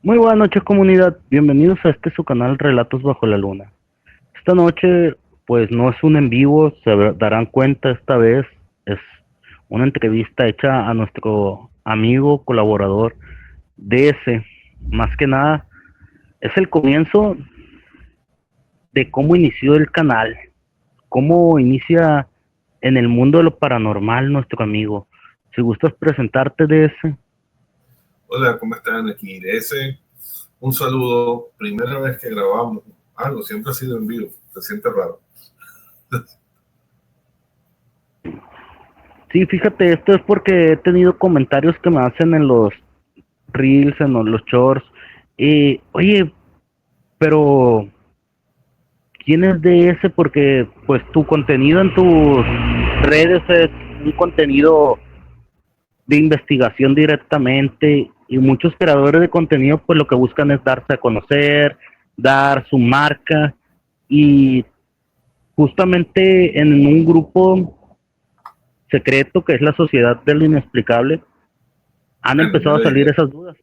Muy buenas noches, comunidad. Bienvenidos a su canal Relatos Bajo la Luna. Esta noche, pues no es un en vivo, darán cuenta esta vez. Es una entrevista hecha a nuestro amigo, colaborador DS. Más que nada, es el comienzo de cómo inició el canal, cómo inicia en el mundo de lo paranormal nuestro amigo. Si gustas presentarte, DS. Hola, ¿cómo están? Aquí ese. Un saludo. Primera vez que grabamos algo, siempre ha sido en vivo. Se siente raro. Sí, fíjate, esto es porque he tenido comentarios que me hacen en los reels, en los shorts. Y, oye, pero ¿quién es de ese? Porque pues tu contenido en tus redes es un contenido de investigación directamente y muchos creadores de contenido pues lo que buscan es darse a conocer, dar su marca y justamente en un grupo secreto que es la Sociedad de lo Inexplicable han Bueno, yo empezado a le salir diría esas dudas.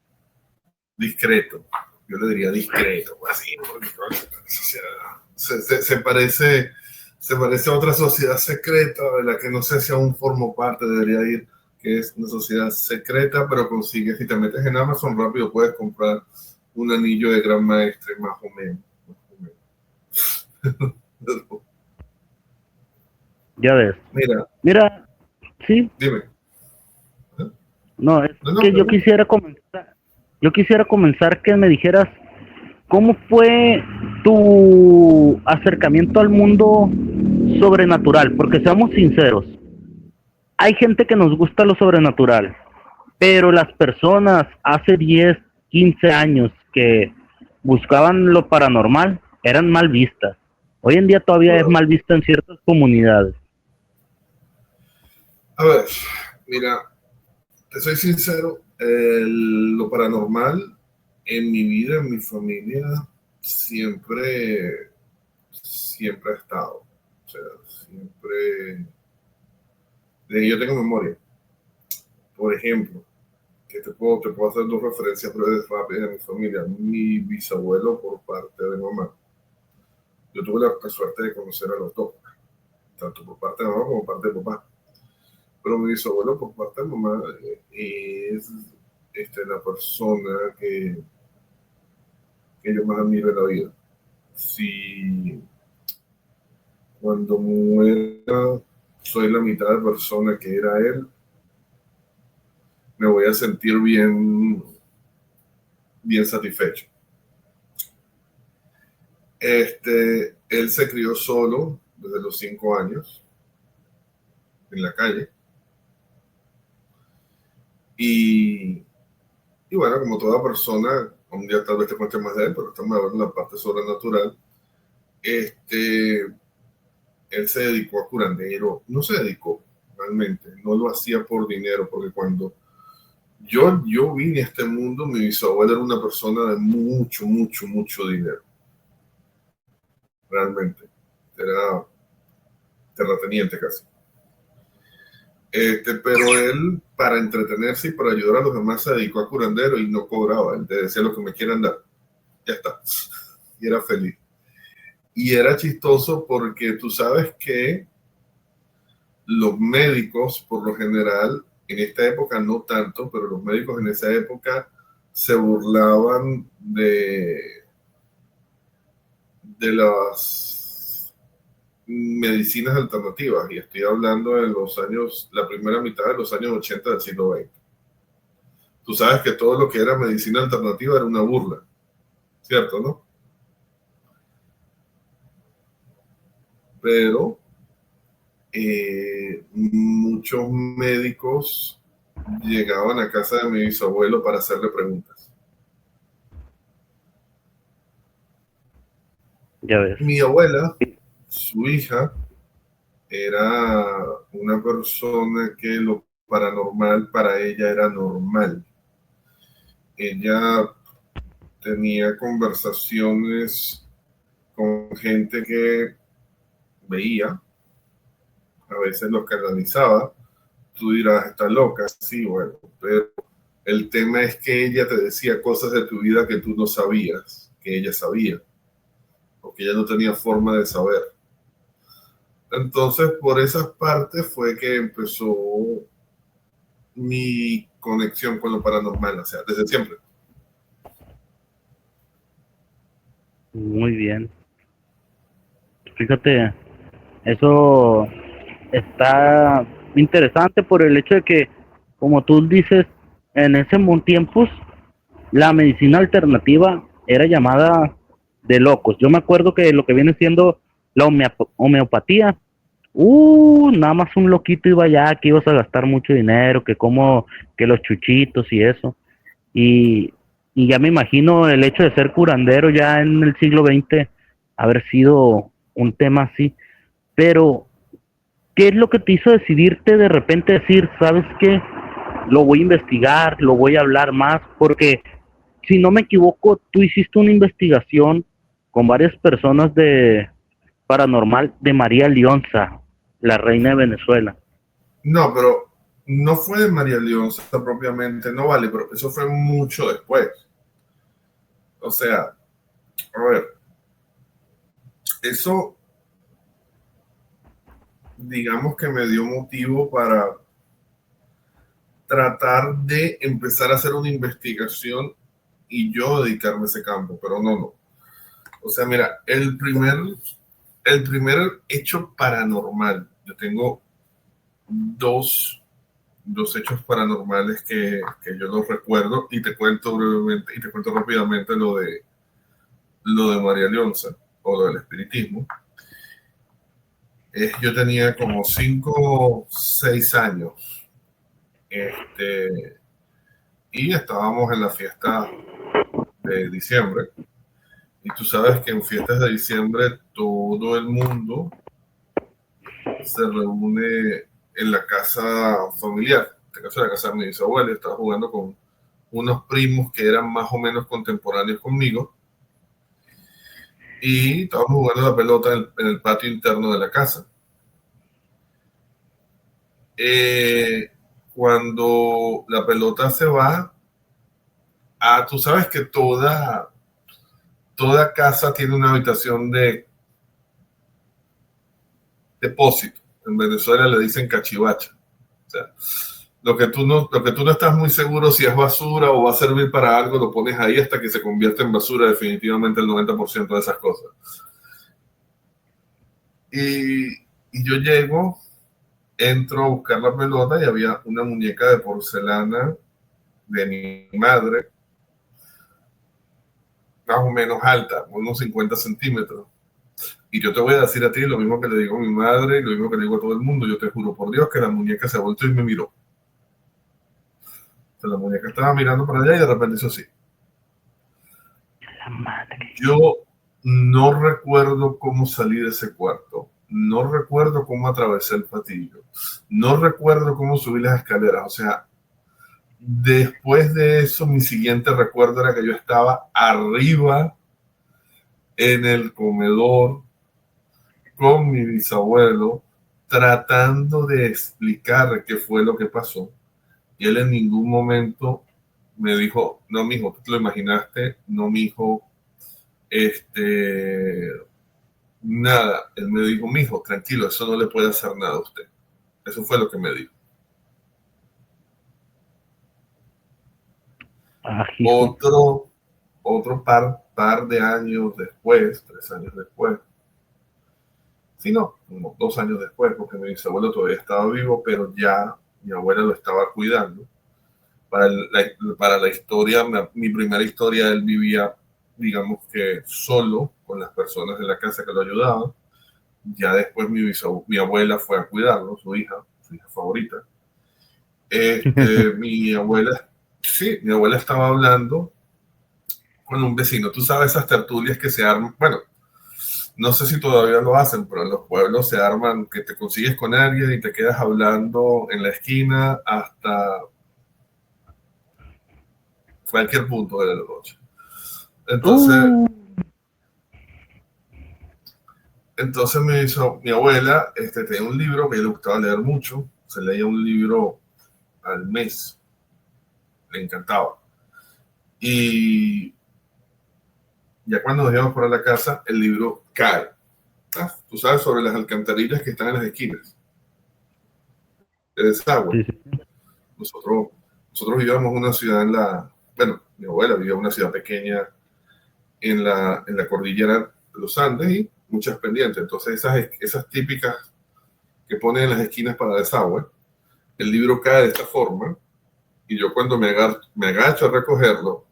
discreto. Yo le diría discreto, así, porque se parece a otra sociedad secreta de la que no sé si aún formo parte, debería ir, que es una sociedad secreta, pero consigues, si te metes en Amazon rápido, puedes comprar un anillo de gran maestre, más o menos. Ya ves. Mira, Mira, sí, dime. ¿Eh? no, es No, que pregunta. yo quisiera comenzar que me dijeras cómo fue tu acercamiento al mundo sobrenatural, porque seamos sinceros, hay gente que nos gusta lo sobrenatural, pero las personas hace 10, 15 años que buscaban lo paranormal eran mal vistas. Hoy en día todavía es mal vista en ciertas comunidades. A ver, mira, te soy sincero, lo paranormal en mi vida, en mi familia, siempre ha estado. O sea, siempre, desde que yo tengo memoria. Por ejemplo, que te puedo hacer dos referencias breves rápidas de mi familia. Mi bisabuelo por parte de mamá. Yo tuve la suerte de conocer a los dos, tanto por parte de mamá como por parte de papá. Pero mi bisabuelo por parte de mamá es la persona que yo más admiro en la vida. Si cuando muera soy la mitad de persona que era él, me voy a sentir bien, bien satisfecho. Él se crió solo desde los 5 años en la calle y, y bueno, como toda persona, un día tal vez te cuente más de él, pero estamos hablando de la parte sobrenatural. Él se dedicó a curandero, no se dedicó realmente, no lo hacía por dinero, porque cuando yo vine a este mundo, mi bisabuela era una persona de mucho, mucho, mucho dinero, realmente. Era terrateniente casi. Pero él, para entretenerse y para ayudar a los demás, se dedicó a curandero y no cobraba. Él te decía lo que me quieran dar. Ya está. Y era feliz. Y era chistoso porque tú sabes que los médicos, por lo general, en esta época no tanto, pero los médicos en esa época se burlaban de las medicinas alternativas, y estoy hablando de los años, la primera mitad de los años 80 del siglo XX. Tú sabes que todo lo que era medicina alternativa era una burla, ¿cierto, no? Pero muchos médicos llegaban a casa de mi bisabuelo para hacerle preguntas. Ya ves. Mi abuela, su hija, era una persona que lo paranormal para ella era normal. Ella tenía conversaciones con gente que veía, a veces los canalizaba. Tú dirás, está loca, sí, bueno, pero El tema es que ella te decía cosas de tu vida que tú no sabías, que ella sabía, o que ella no tenía forma de saber. Entonces, por esas partes fue que empezó mi conexión con lo paranormal, o sea, desde siempre. Muy bien. Fíjate, eso está interesante por el hecho de que, como tú dices, en ese tiempos la medicina alternativa era llamada de locos. Yo me acuerdo que lo que viene siendo la homeopatía, nada más un loquito iba allá, que ibas a gastar mucho dinero, que como que los chuchitos y eso. Y, y ya me imagino el hecho de ser curandero ya en el siglo XX haber sido un tema así. Pero, ¿qué es lo que te hizo decidirte de repente decir, sabes qué? Lo voy a investigar, lo voy a hablar más, porque si no me equivoco, tú hiciste una investigación con varias personas de paranormal de María Leonza, la reina de Venezuela. No, pero no fue de María Leonza propiamente, no vale, pero eso fue mucho después. O sea, a ver, eso digamos que me dio motivo para tratar de empezar a hacer una investigación y yo dedicarme a ese campo, pero no. O sea, mira, el primer hecho paranormal, yo tengo dos hechos paranormales que yo los recuerdo y te cuento brevemente y te cuento rápidamente lo de María Leonza o lo del espiritismo. Yo tenía como 5 6 años, y estábamos en la fiesta de diciembre. Y tú sabes que en fiestas de diciembre todo el mundo se reúne en la casa familiar. En este caso, la casa de mi bisabuela. Estaba jugando con unos primos que eran más o menos contemporáneos conmigo. Y estábamos jugando la pelota en el patio interno de la casa. Eh, Cuando la pelota se va, tú sabes que toda casa tiene una habitación de depósito. En Venezuela le dicen cachivacha. O sea, lo que tú no estás muy seguro si es basura o va a servir para algo, lo pones ahí hasta que se convierte en basura definitivamente el 90% de esas cosas. Y yo llego, entro a buscar la pelota y había una muñeca de porcelana de mi madre, más o menos alta, unos 50 centímetros. Y yo te voy a decir a ti lo mismo que le digo a mi madre y lo mismo que le digo a todo el mundo. Yo te juro por Dios que la muñeca se volteó y me miró. O sea, la muñeca estaba mirando para allá y de repente hizo así. La madre. Yo no recuerdo cómo salí de ese cuarto. No recuerdo cómo atravesé el pasillo. No recuerdo cómo subí las escaleras. O sea, después de eso, mi siguiente recuerdo era que yo estaba arriba en el comedor con mi bisabuelo tratando de explicar qué fue lo que pasó. Y él en ningún momento me dijo, no, mijo, tú te lo imaginaste, no, mijo, nada. Él me dijo, mijo, tranquilo, eso no le puede hacer nada a usted. Eso fue lo que me dijo. Ah, hijo. Otro par de años después, 3 años después, sí, no, como 2 años después, porque mi bisabuelo todavía estaba vivo, pero ya mi abuela lo estaba cuidando. Para la historia, mi primera historia, él vivía, digamos que solo con las personas de la casa que lo ayudaban. Ya después mi abuela fue a cuidarlo, su hija favorita. Mi abuela, sí, mi abuela estaba hablando con un vecino. Tú sabes esas tertulias que se arman, bueno, no sé si todavía lo hacen, pero en los pueblos se arman que te consigues con alguien y te quedas hablando en la esquina hasta cualquier punto de la noche. Entonces, Uh, entonces mi abuela tenía un libro que a ella le gustaba leer mucho, se leía un libro al mes. le encantaba. Y ya cuando nos íbamos para la casa, el libro cae. Tú sabes, sobre las alcantarillas que están en las esquinas de desagüe. Sí, sí. Nosotros vivíamos en una ciudad bueno, mi abuela vivía en una ciudad pequeña en la cordillera de los Andes y muchas pendientes. Entonces esas típicas que ponen en las esquinas para desagüe, el libro cae de esta forma y yo cuando me agacho a recogerlo,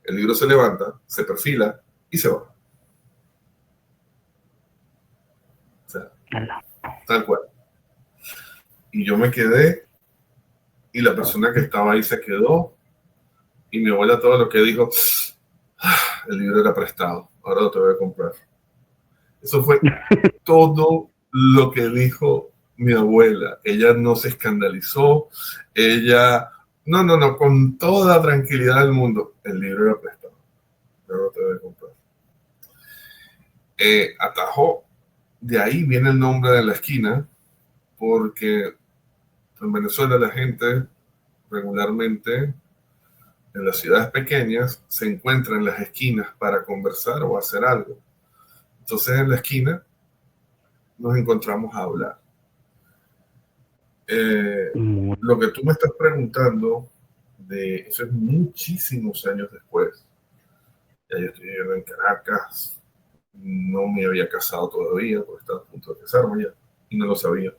el libro se levanta, se perfila y se va. O sea, tal cual. Y yo me quedé y la persona que estaba ahí se quedó y mi abuela todo lo que dijo, el libro era prestado, ahora lo te voy a comprar. Eso fue todo lo que dijo mi abuela. Ella no se escandalizó, ella, no, con toda tranquilidad del mundo, el libro era prestado, ahora lo te voy a comprar. Atajó, de ahí viene el nombre de la esquina, porque en Venezuela la gente regularmente en las ciudades pequeñas se encuentra en las esquinas para conversar o hacer algo. Entonces en la esquina nos encontramos a hablar. Lo que tú me estás preguntando, eso es muchísimos años después. Ya yo estoy viviendo en Caracas, no me había casado todavía, porque estaba a punto de casarme ya, y no lo sabía.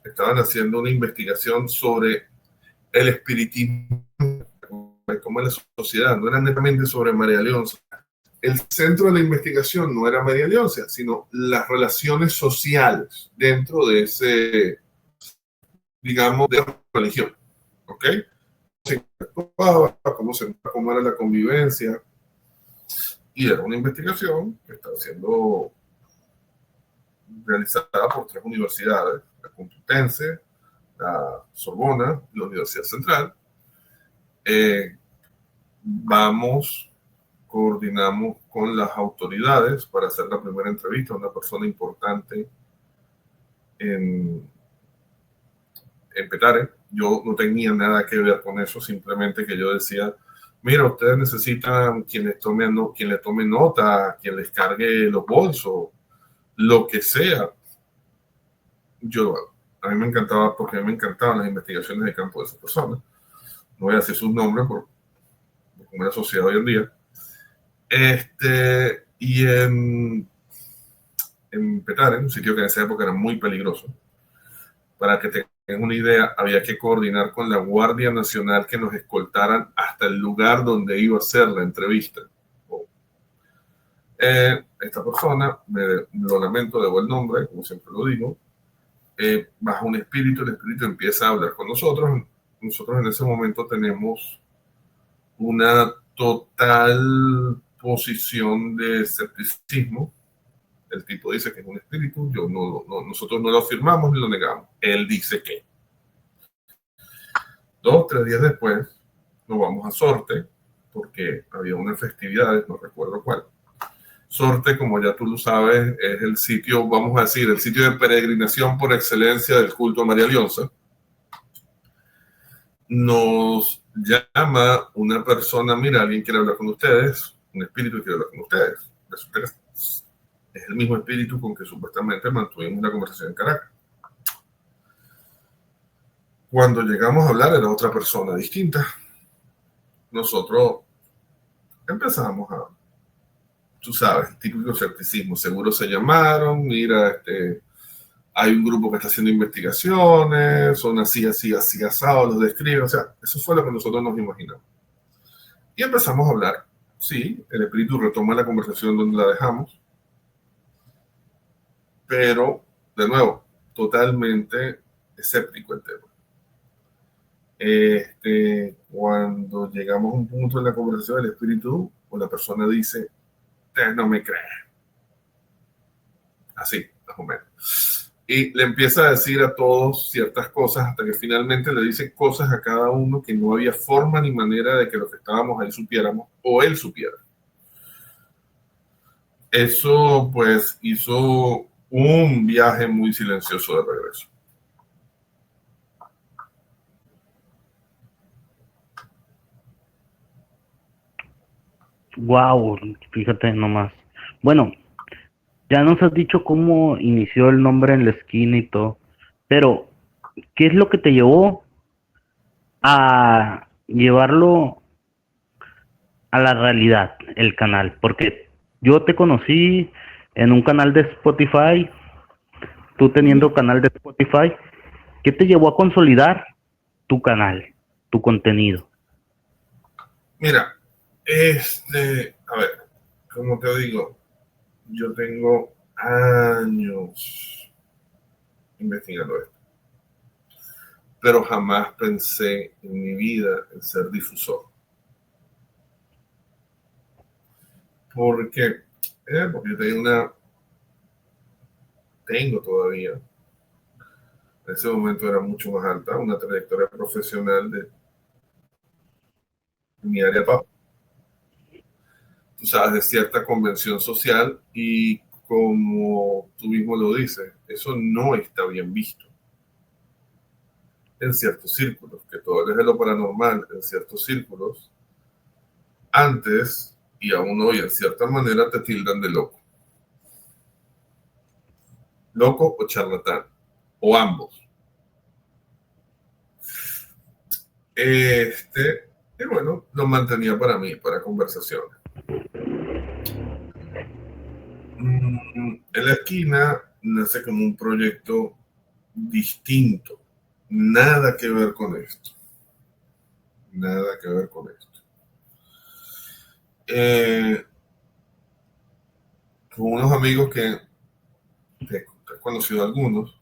Estaban haciendo una investigación sobre el espiritismo, como en la sociedad, no era netamente sobre María Leonza. El centro de la investigación no era María Leonza, sino las relaciones sociales dentro de ese, digamos, de la religión. ¿Ok? Cómo era la convivencia. Y era una investigación que estaba siendo realizada por 3 universidades, la Complutense, la Sorbona y la Universidad Central. Coordinamos con las autoridades para hacer la primera entrevista a una persona importante en Petare. Yo no tenía nada que ver con eso, simplemente que yo decía, mira, ustedes necesitan quien le tome nota, quien les cargue los bolsos, lo que sea. Yo lo hago. A mí me encantaba, porque a mí me encantaban las investigaciones de campo de esas personas. No voy a decir sus nombres por como es la sociedad hoy en día. Y en Petare, un sitio que en esa época era muy peligroso, para que tengan una idea, había que coordinar con la Guardia Nacional que nos escoltaran hasta el lugar donde iba a ser la entrevista. Esta persona, lo lamento, debo el nombre, como siempre lo digo, bajo un espíritu, el espíritu empieza a hablar con nosotros. Nosotros en ese momento tenemos una total posición de escepticismo. El tipo dice que es un espíritu, nosotros no lo afirmamos ni lo negamos. Él dice que. 2 o 3 días después nos vamos a Sorte, porque había unas festividades, no recuerdo cuál. Sorte, como ya tú lo sabes, es el sitio, vamos a decir, el sitio de peregrinación por excelencia del culto a María Leonza. Nos llama una persona, mira, alguien quiere hablar con ustedes, un espíritu quiere hablar con ustedes. Resulta que es el mismo espíritu con que supuestamente mantuvimos una conversación en Caracas. Cuando llegamos a hablar era otra persona distinta. Nosotros empezamos a, tú sabes, típico escepticismo. Seguro se llamaron, mira, hay un grupo que está haciendo investigaciones, son así, asados, los describen. O sea, eso fue lo que nosotros nos imaginamos. Y empezamos a hablar. Sí, el espíritu retoma la conversación donde la dejamos. Pero, de nuevo, totalmente escéptico el tema. Cuando llegamos a un punto en la conversación del espíritu, o la persona dice, usted no me cree. Así, más o menos. Y le empieza a decir a todos ciertas cosas hasta que finalmente le dice cosas a cada uno que no había forma ni manera de que los que estábamos ahí supiéramos o él supiera. Eso pues hizo un viaje muy silencioso de regreso. Wow, fíjate nomás. Bueno, ya nos has dicho cómo inició el nombre en la esquina y todo, pero ¿qué es lo que te llevó a llevarlo a la realidad, el canal? Porque yo te conocí en un canal de Spotify, tú teniendo canal de Spotify, ¿qué te llevó a consolidar tu canal, tu contenido? Mira, a ver, como te digo, yo tengo años investigando esto, pero jamás pensé en mi vida en ser difusor. ¿Por qué? Porque yo tengo todavía, en ese momento era mucho más alta, una trayectoria profesional de mi área, tú sabes, de cierta convención social y como tú mismo lo dices, eso no está bien visto en ciertos círculos, que todo es de lo paranormal en ciertos círculos, antes y aún hoy en cierta manera te tildan de loco, loco o charlatán, o ambos. Y bueno, lo mantenía para mí, para conversaciones. En la esquina nace como un proyecto distinto, nada que ver con esto, nada que ver con esto. Eh, con unos amigos que te he conocido algunos,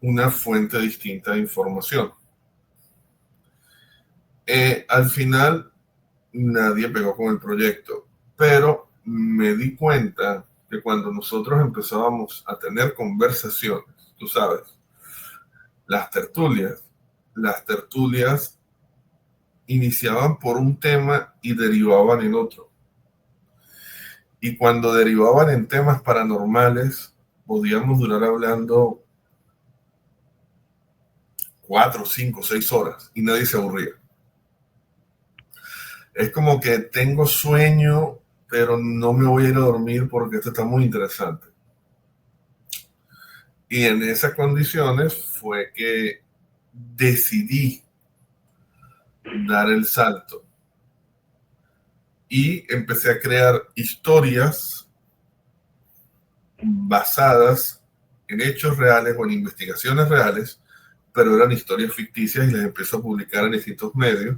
una fuente distinta de información. Al final nadie pegó con el proyecto, pero me di cuenta que cuando nosotros empezábamos a tener conversaciones, tú sabes, las tertulias, las tertulias iniciaban por un tema y derivaban en otro. Y cuando derivaban en temas paranormales, podíamos durar hablando 4, 5, 6 horas y nadie se aburría. Es como que tengo sueño, pero no me voy a ir a dormir porque esto está muy interesante. Y en esas condiciones fue que decidí dar el salto y empecé a crear historias basadas en hechos reales o en investigaciones reales, pero eran historias ficticias y las empiezo a publicar en distintos medios.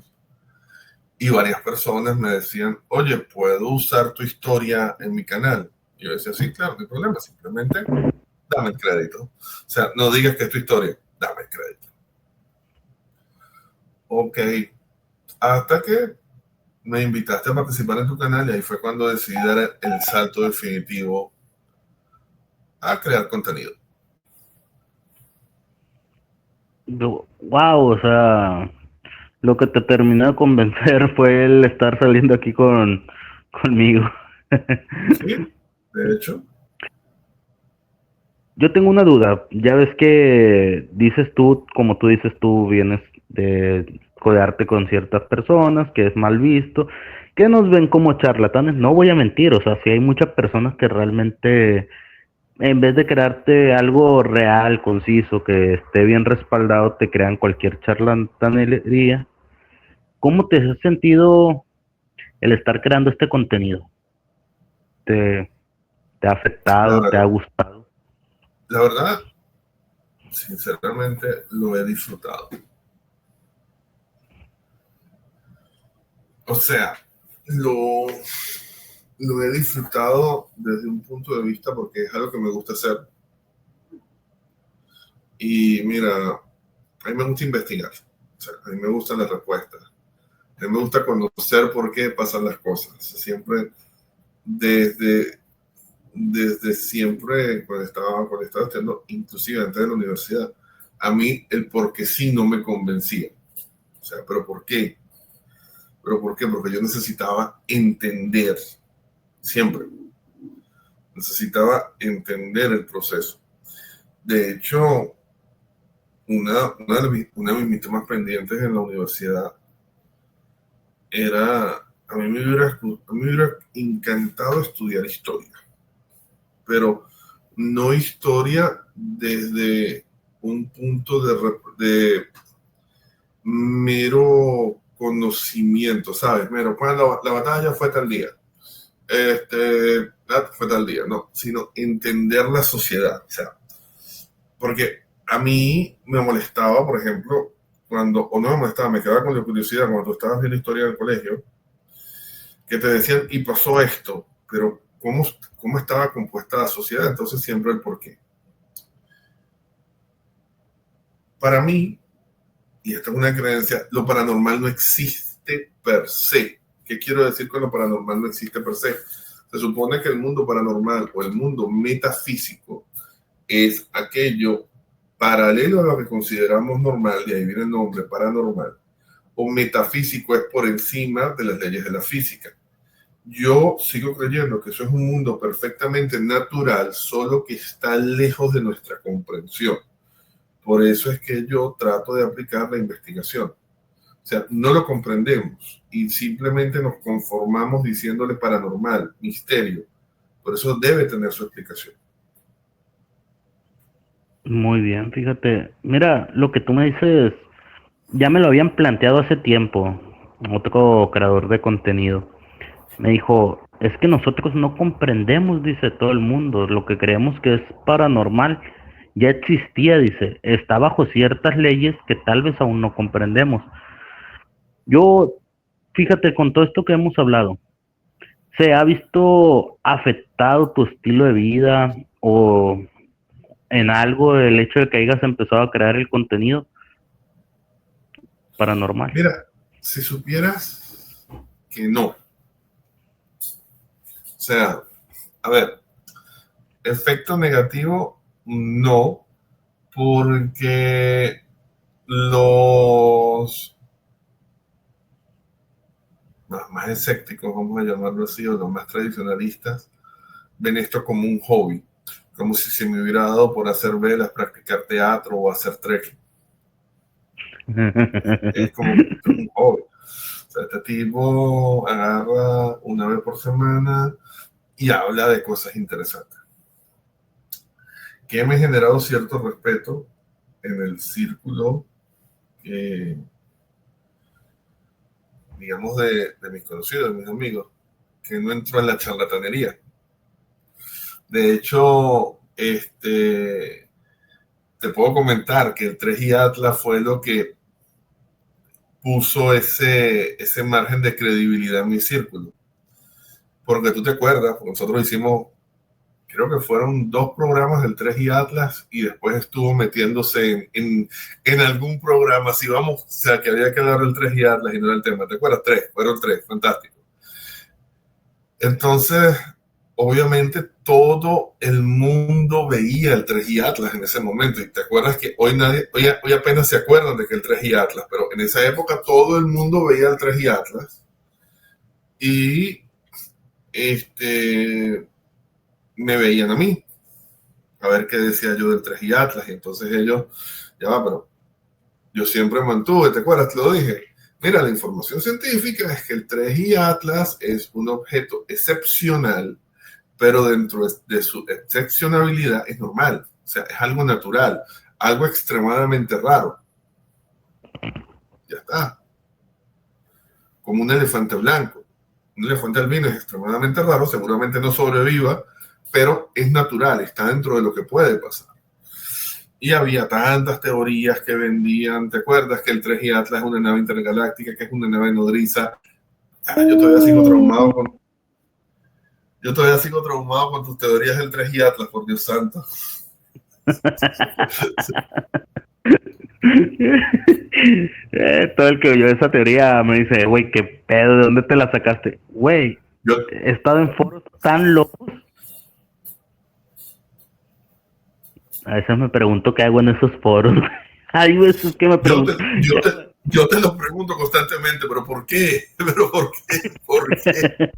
Y varias personas me decían, oye, ¿puedo usar tu historia en mi canal? Y yo decía, sí, claro, no hay problema, simplemente dame el crédito. O sea, no digas que es tu historia, dame el crédito. Ok, hasta que me invitaste a participar en tu canal y ahí fue cuando decidí dar el salto definitivo a crear contenido. Wow, o sea, lo que te terminó de convencer fue el estar saliendo aquí conmigo. Sí, de hecho, Yo tengo una duda. Ya ves que dices tú, como tú dices tú, vienes de codearte con ciertas personas, que es mal visto, que nos ven como charlatanes. No voy a mentir, o sea, sí hay muchas personas que realmente, en vez de crearte algo real, conciso, que esté bien respaldado, te crean cualquier charlatanería. ¿Cómo te has sentido el estar creando este contenido? ¿Te, te ha la, afectado? ¿Te ha gustado? la verdad, sinceramente, lo he disfrutado. O sea, lo, lo he disfrutado desde un punto de vista porque es algo que me gusta hacer. Y mira, a mí me gusta investigar. O sea, a mí me gustan las respuestas. A mí me gusta conocer por qué pasan las cosas. Siempre, desde, desde siempre, cuando estaba estudiando, inclusive antes de la universidad, a mí el por qué sí no me convencía. O sea, ¿pero por qué? ¿Pero por qué? Porque yo necesitaba entender, siempre. Necesitaba entender el proceso. De hecho, una de mis temas pendientes en la universidad a mí me hubiera encantado estudiar historia, pero no historia desde un punto de mero conocimiento, ¿sabes? Mero, pues la batalla fue tal día, fue tal día, no, sino entender la sociedad, o sea, porque a mí me molestaba, por ejemplo, o no me molestaba, me quedaba con la curiosidad cuando tú estabas viendo historia del colegio, que te decían, y pasó esto, pero ¿cómo estaba compuesta la sociedad? Entonces siempre el porqué. Para mí, y esta es una creencia, lo paranormal no existe per se. ¿Qué quiero decir con lo paranormal no existe per se? Se supone que el mundo paranormal o el mundo metafísico es aquello paralelo a lo que consideramos normal, de ahí viene el nombre paranormal, o metafísico es por encima de las leyes de la física. Yo sigo creyendo que eso es un mundo perfectamente natural, solo que está lejos de nuestra comprensión. Por eso es que yo trato de aplicar la investigación. O sea, no lo comprendemos y simplemente nos conformamos diciéndole paranormal, misterio. Por eso debe tener su explicación. Muy bien, fíjate. Mira, lo que tú me dices, ya me lo habían planteado hace tiempo, otro creador de contenido. Me dijo, es que nosotros no comprendemos, dice todo el mundo, lo que creemos que es paranormal. Ya existía, dice, está bajo ciertas leyes que tal vez aún no comprendemos. Yo, fíjate, con todo esto que hemos hablado, ¿se ha visto afectado tu estilo de vida o en algo el hecho de que hayas empezado a crear el contenido paranormal? Mira, si supieras que no. O sea, a ver, efecto negativo, no, porque los más escépticos, vamos a llamarlo así, o los más tradicionalistas, ven esto como un hobby, como si se me hubiera dado por hacer velas, practicar teatro o hacer trekking. Es como que esto es un hobby. O sea, este tipo agarra una vez por semana y habla de cosas interesantes. Que me ha generado cierto respeto en el círculo, digamos, de mis conocidos, de mis amigos, que no entró en la charlatanería. De hecho, te puedo comentar que el 3i Atlas fue lo que puso ese margen de credibilidad en mi círculo. Porque tú te acuerdas, nosotros hicimos, creo que fueron 2 programas del 3i Atlas y después estuvo metiéndose en algún programa, si vamos, o sea, que había que hablar del 3i Atlas y no era el tema. ¿Te acuerdas? Fueron 3, fantástico. Entonces, obviamente todo el mundo veía el 3i Atlas en ese momento. Y te acuerdas que hoy apenas se acuerdan de que el 3i Atlas, pero en esa época todo el mundo veía el 3i Atlas. Y me veían a mí, a ver qué decía yo del 3i Atlas. Y entonces ellos, ya va, pero yo siempre mantuve, ¿te acuerdas? Te lo dije. Mira, la información científica es que el 3i Atlas es un objeto excepcional, pero dentro de su excepcionalidad es normal, o sea, es algo natural, algo extremadamente raro. Ya está. Como un elefante blanco. Un elefante albino es extremadamente raro, seguramente no sobreviva, pero es natural, está dentro de lo que puede pasar. Y había tantas teorías que vendían, ¿te acuerdas? Que el 3i Atlas es una nave intergaláctica, que es una nave nodriza. Yo todavía sigo traumado con tus teorías del 3i Atlas, por Dios santo. Todo el que oyó esa teoría me dice, güey, qué pedo, ¿de dónde te la sacaste? Güey, Yo, he estado en foros tan locos. A veces me pregunto qué hago en esos foros. Hay veces que me yo, te, pregunto. yo, te, yo te lo pregunto constantemente, pero ¿por qué? ¿Pero por qué? ¿Por qué?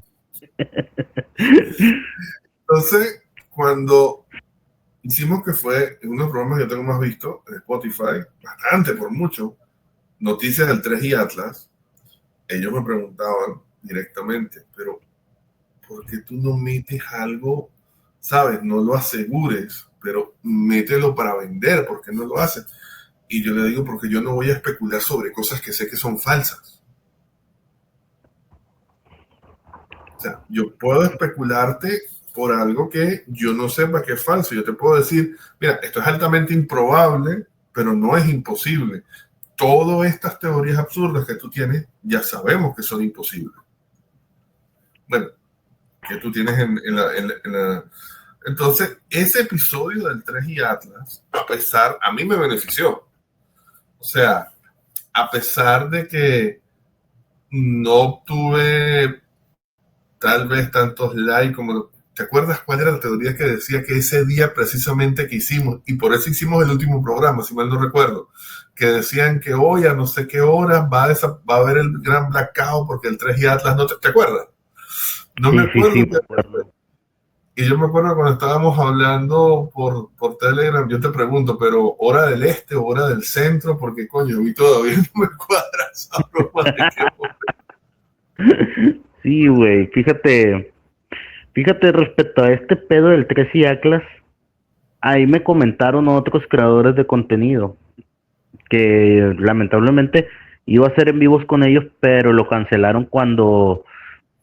Entonces, cuando hicimos, que fue en unos programas que yo tengo más visto en Spotify, bastante por mucho, noticias del 3i Atlas, ellos me preguntaban directamente, pero ¿por qué tú no metes algo, sabes? No lo asegures, pero mételo para vender, ¿por qué no lo haces? Y yo le digo, porque yo no voy a especular sobre cosas que sé que son falsas. O sea, yo puedo especularte por algo que yo no sepa que es falso. Yo te puedo decir, mira, esto es altamente improbable, pero no es imposible. Todas estas teorías absurdas que tú tienes, ya sabemos que son imposibles. Bueno, que tú tienes en la. Entonces, ese episodio del 3 y Atlas, a mí me benefició. O sea, a pesar de que no obtuve tal vez tantos likes como... ¿Te acuerdas cuál era la teoría que decía que ese día precisamente que hicimos, y por eso hicimos el último programa, si mal no recuerdo, que decían que hoy a no sé qué hora va a haber el gran blackout porque el 3 y Atlas no te acuerdas? No me Sí, sí, acuerdo. sí, me acuerdo. Y yo me acuerdo cuando estábamos hablando por Telegram, yo te pregunto, pero ¿hora del este o hora del centro? Porque coño, a mí todavía no me cuadra esa broma de Sí, güey, fíjate respecto a este pedo del 3 y Atlas, ahí me comentaron otros creadores de contenido que lamentablemente iba a hacer en vivos con ellos, pero lo cancelaron cuando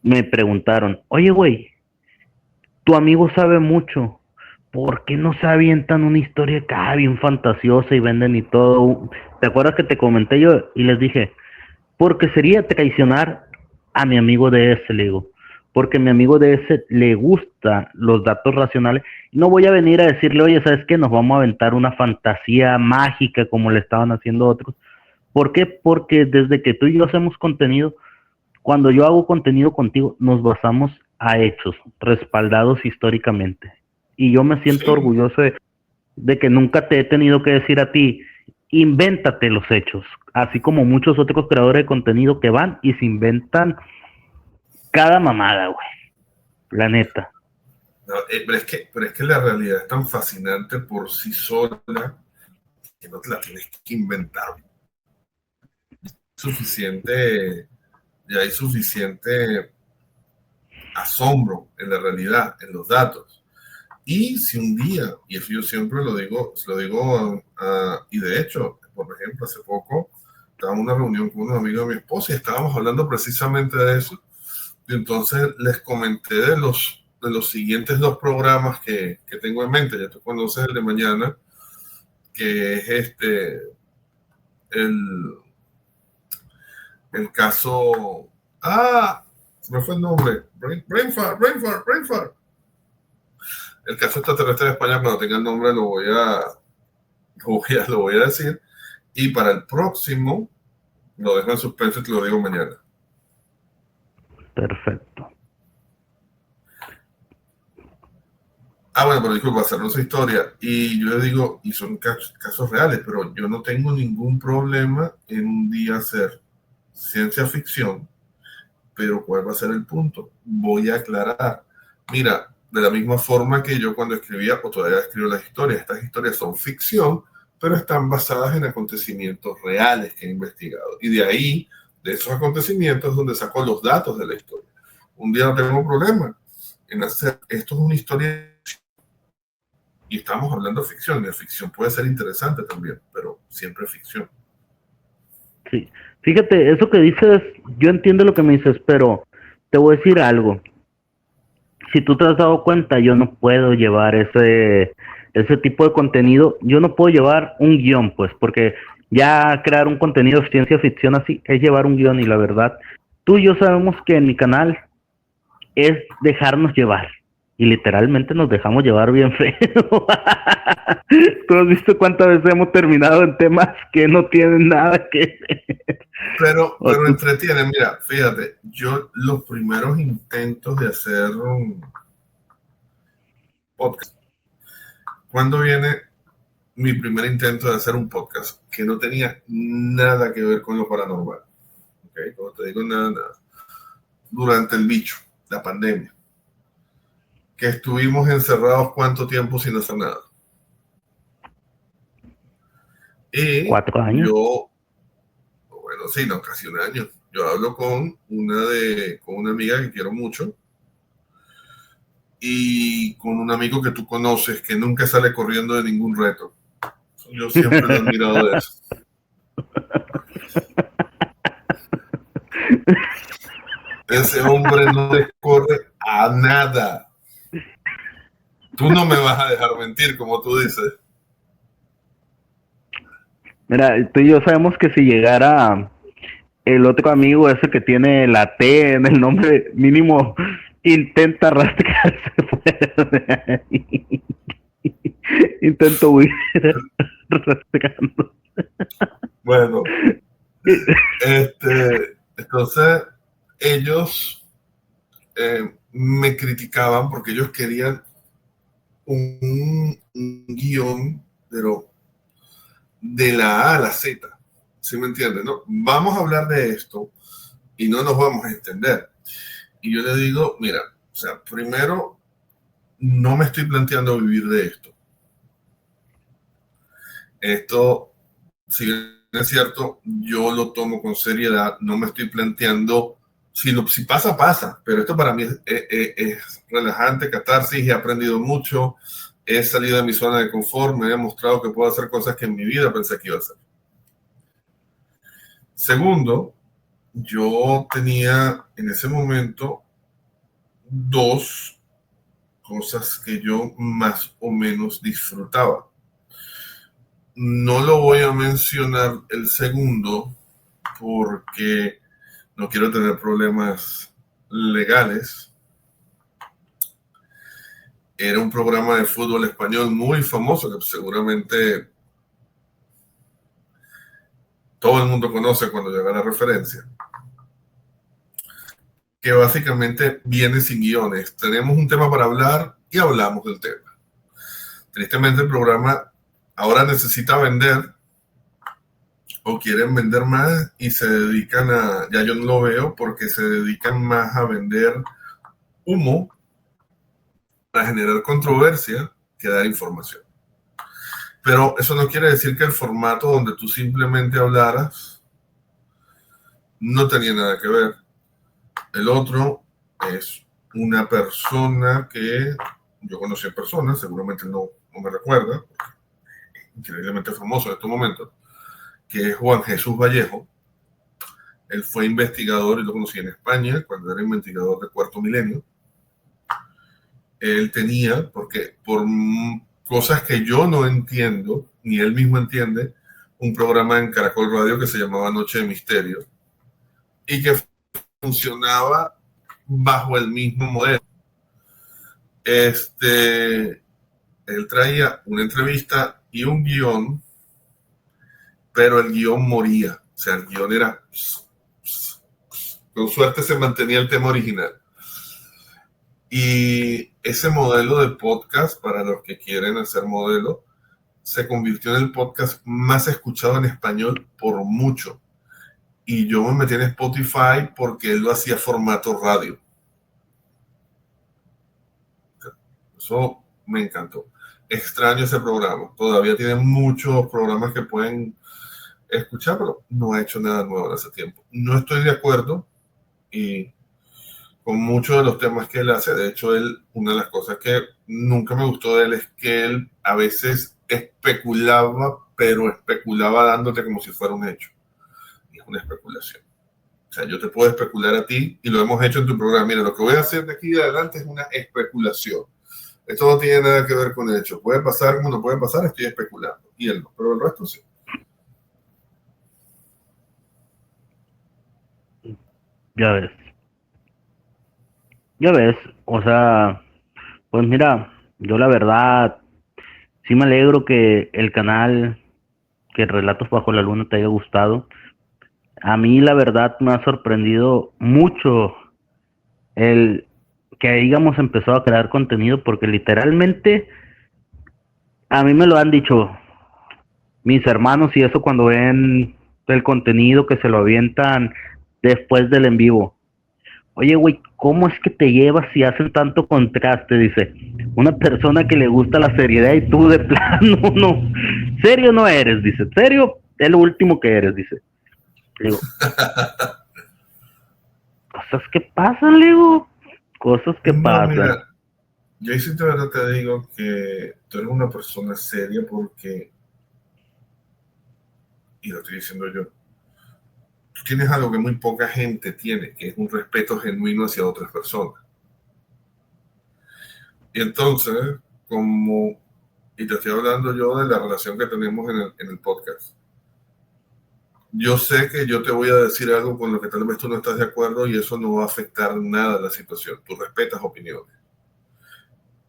me preguntaron, oye, güey, tu amigo sabe mucho, ¿por qué no se avientan una historia acá bien fantasiosa y venden y todo? ¿Te acuerdas que te comenté yo y les dije, porque sería traicionar a mi amigo de ese, le digo, porque mi amigo de ese le gusta los datos racionales, y no voy a venir a decirle, oye, ¿sabes qué? Nos vamos a aventar una fantasía mágica como le estaban haciendo otros. ¿Por qué? Porque desde que tú y yo hacemos contenido, cuando yo hago contenido contigo, nos basamos a hechos respaldados históricamente. Y yo me siento Sí, orgulloso de que nunca te he tenido que decir a ti, invéntate los hechos, así como muchos otros creadores de contenido que van y se inventan cada mamada, güey, la neta. no, pero es que la realidad es tan fascinante por sí sola que no te la tienes que inventar. Suficiente, ya hay suficiente asombro en la realidad, en los datos. Y si un día, y eso yo siempre lo digo, y de hecho, por ejemplo, hace poco estaba en una reunión con unos amigos de mi esposa y estábamos hablando precisamente de eso. Y entonces les comenté de los siguientes dos programas que tengo en mente. Ya tú conoces el de mañana, que es el, el caso. Se me fue el nombre. Brain fart. El caso extraterrestre de España, cuando tenga el nombre lo voy a decir. Y para el próximo, lo dejo en suspenso y te lo digo mañana. Perfecto. Bueno, pero disculpa, hacernos su historia. Y yo le digo, y son casos reales, pero yo no tengo ningún problema en un día hacer ciencia ficción, pero ¿cuál va a ser el punto? Voy a aclarar. Mira, de la misma forma que yo cuando escribía, o todavía escribo las historias, estas historias son ficción, pero están basadas en acontecimientos reales que he investigado. Y de ahí, de esos acontecimientos, es donde saco los datos de la historia. Un día no tengo problema en hacer, esto es una historia, y estamos hablando de ficción, y la ficción puede ser interesante también, pero siempre es ficción. Sí. Fíjate, eso que dices, yo entiendo lo que me dices, pero te voy a decir algo. Si tú te has dado cuenta, yo no puedo llevar ese tipo de contenido, yo no puedo llevar un guión, pues, porque ya crear un contenido de ciencia ficción así es llevar un guión y la verdad, tú y yo sabemos que en mi canal es dejarnos llevar. Y literalmente nos dejamos llevar bien feo. ¿Tú has visto cuántas veces hemos terminado en temas que no tienen nada que ver? Pero entretiene, mira, fíjate, yo los primeros intentos de hacer un podcast, cuando viene mi primer intento de hacer un podcast que no tenía nada que ver con lo paranormal, ¿okay? Como te digo, nada, durante el bicho, la pandemia, que estuvimos encerrados cuánto tiempo sin hacer nada. Y 4 años. yo, bueno, sí, no, casi un año. Yo hablo con una amiga que quiero mucho y con un amigo que tú conoces que nunca sale corriendo de ningún reto. Yo siempre lo he admirado de eso. Ese hombre no le corre a nada. Tú no me vas a dejar mentir, como tú dices. Mira, tú y yo sabemos que si llegara el otro amigo ese que tiene la T en el nombre, mínimo intenta rastrearse fuera de ahí. Intento huir rastreando. Bueno, entonces ellos me criticaban porque ellos querían un guión, pero de la A a la Z. ¿Sí me entiendes? ¿No? Vamos a hablar de esto y no nos vamos a entender. Y yo le digo, mira, o sea, primero, no me estoy planteando vivir de esto. Esto, si bien es cierto, yo lo tomo con seriedad, no me estoy planteando, si pasa, pasa, pero esto para mí es relajante, catarsis, he aprendido mucho, he salido de mi zona de confort, me he demostrado que puedo hacer cosas que en mi vida pensé que iba a hacer. Segundo, yo tenía en ese momento dos cosas que yo más o menos disfrutaba. No lo voy a mencionar el segundo porque no quiero tener problemas legales. Era un programa de fútbol español muy famoso que seguramente todo el mundo conoce cuando llega la referencia, que básicamente viene sin guiones. Tenemos un tema para hablar y hablamos del tema. Tristemente el programa ahora necesita vender o quieren vender más y se dedican ya yo no lo veo porque se dedican más a vender humo, a generar controversia que dar información. Pero eso no quiere decir que el formato donde tú simplemente hablaras no tenía nada que ver. El otro es una persona que yo conocí en persona, seguramente no me recuerda, increíblemente famoso en estos momentos, que es Juan Jesús Vallejo. Él fue investigador y lo conocí en España cuando era investigador de Cuarto Milenio. Él tenía, porque por cosas que yo no entiendo, ni él mismo entiende, un programa en Caracol Radio que se llamaba Noche de Misterio y que funcionaba bajo el mismo modelo. Él traía una entrevista y un guión, pero el guión moría. O sea, el guión era... Con suerte se mantenía el tema original. Y ese modelo de podcast, para los que quieren hacer modelo, se convirtió en el podcast más escuchado en español por mucho. Y yo me metí en Spotify porque él lo hacía formato radio. Eso me encantó. Extraño ese programa. Todavía tiene muchos programas que pueden escuchar, pero no ha hecho nada nuevo en ese tiempo. No estoy de acuerdo y con muchos de los temas que él hace. De hecho, una de las cosas que nunca me gustó de él es que él a veces especulaba, pero especulaba dándote como si fuera un hecho. Y es una especulación. O sea, yo te puedo especular a ti y lo hemos hecho en tu programa. Mira, lo que voy a hacer de aquí adelante es una especulación. Esto no tiene nada que ver con hechos. Puede pasar como no puede pasar, estoy especulando. Y él no, pero el resto sí. Ya ves. Ya ves, o sea, pues mira, yo la verdad sí me alegro que el canal, que Relatos Bajo la Luna te haya gustado. A mí la verdad me ha sorprendido mucho el que hayamos empezado a crear contenido porque literalmente a mí me lo han dicho mis hermanos y eso cuando ven el contenido que se lo avientan después del en vivo. Oye, güey, ¿cómo es que te llevas si hacen tanto contraste? Dice, una persona que le gusta la seriedad y tú de plano, no, serio no eres, dice, serio es lo último que eres, dice. Digo, cosas que pasan, Leo. Cosas que pasan. Mira, yo ahí sí de verdad te digo que tú eres una persona seria porque, y lo estoy diciendo yo, tú tienes algo que muy poca gente tiene, que es un respeto genuino hacia otras personas. Y entonces, y te estoy hablando yo de la relación que tenemos en el podcast. Yo sé que yo te voy a decir algo con lo que tal vez tú no estás de acuerdo y eso no va a afectar nada la situación. Tú respetas opiniones.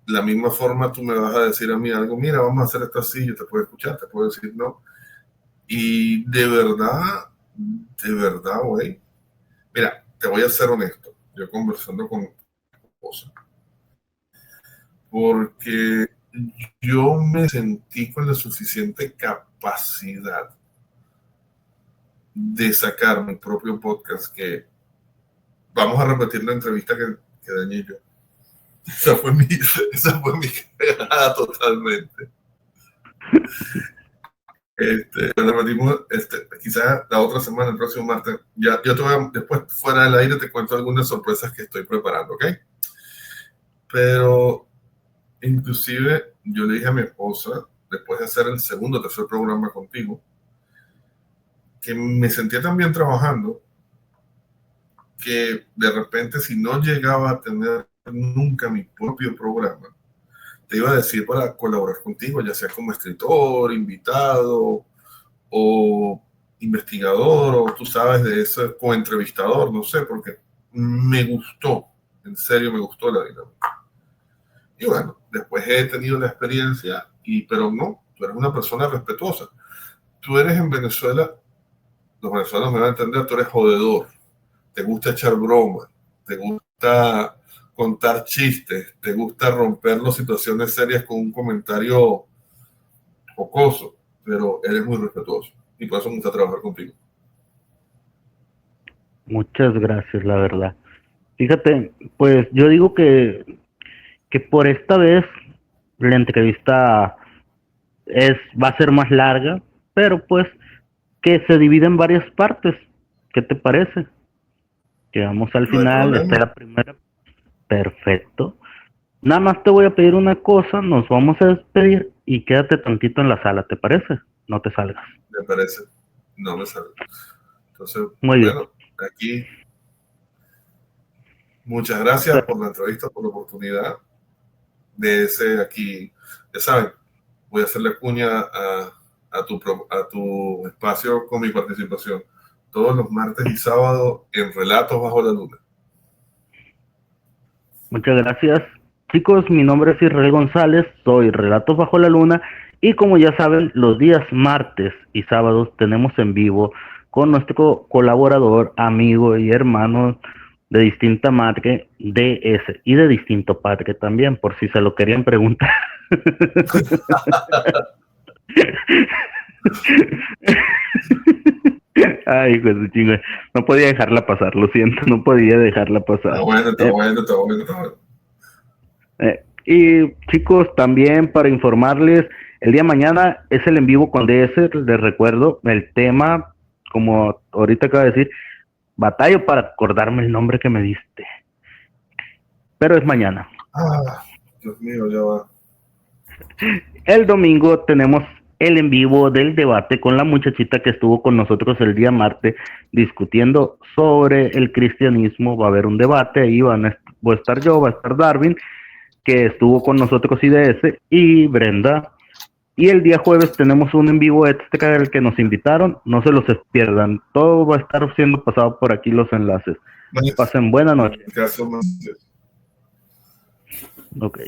De la misma forma tú me vas a decir a mí algo, mira, vamos a hacer esto así, yo te puedo escuchar, te puedo decir no. Y de verdad, güey. Mira, te voy a ser honesto. Yo conversando con mi esposa, porque yo me sentí con la suficiente capacidad de sacar mi propio podcast que vamos a repetir la entrevista que Dani y yo. Esa fue mi cagada totalmente. Lo repetimos, quizás la otra semana, el próximo martes. Ya, yo te voy a, después fuera del aire te cuento algunas sorpresas que estoy preparando, ¿ok? Pero inclusive yo le dije a mi esposa, después de hacer el segundo o tercer programa contigo, que me sentía tan bien trabajando que de repente si no llegaba a tener nunca mi propio programa, te iba a decir para colaborar contigo, ya sea como escritor, invitado o investigador, o tú sabes de eso, o entrevistador, no sé, porque me gustó, en serio me gustó la dinámica. Y bueno, después he tenido la experiencia, pero no, tú eres una persona respetuosa. Tú eres en Venezuela, los venezolanos me van a entender, tú eres jodedor, te gusta echar broma, te gusta contar chistes, te gusta romper las situaciones serias con un comentario jocoso, pero eres muy respetuoso y por eso me gusta trabajar contigo. Muchas gracias, la verdad. Fíjate, pues yo digo que por esta vez la entrevista va a ser más larga, pero pues que se divide en varias partes. ¿Qué te parece? Llegamos al No hay final, esta es problema, la primera. Perfecto. Nada más te voy a pedir una cosa, nos vamos a despedir y quédate tantito en la sala, ¿te parece? No te salgas. me parece, no me sale. Entonces, Muy bien. bueno, aquí, muchas gracias por la entrevista, por la oportunidad de ese aquí, ya saben, voy a hacerle cuña a tu espacio con mi participación todos los martes y sábados en Relatos Bajo la Luna. Muchas gracias. Chicos, mi nombre es Israel González, soy Relatos Bajo la Luna y como ya saben, los días martes y sábados tenemos en vivo con nuestro colaborador, amigo y hermano de distinta madre, DS, y de distinto padre también, por si se lo querían preguntar. Ay, hijo de su chinga. No podía dejarla pasar, lo siento, no podía dejarla pasar. Está bueno, está bueno, está bueno, está bueno. Y chicos, también para informarles, el día de mañana es el en vivo con DS, les recuerdo, el tema, como ahorita acabo de decir, batallo para acordarme el nombre que me diste, pero es mañana. Dios mío, ya va. El domingo tenemos el en vivo del debate con la muchachita que estuvo con nosotros el día martes discutiendo sobre el cristianismo. Va a haber un debate, ahí voy a estar yo, va a estar Darwin, que estuvo con nosotros IDS, y Brenda. Y el día jueves tenemos un en vivo extra al que nos invitaron, no se los pierdan, todo va a estar siendo pasado por aquí los enlaces. Pasen buena noche. Ok.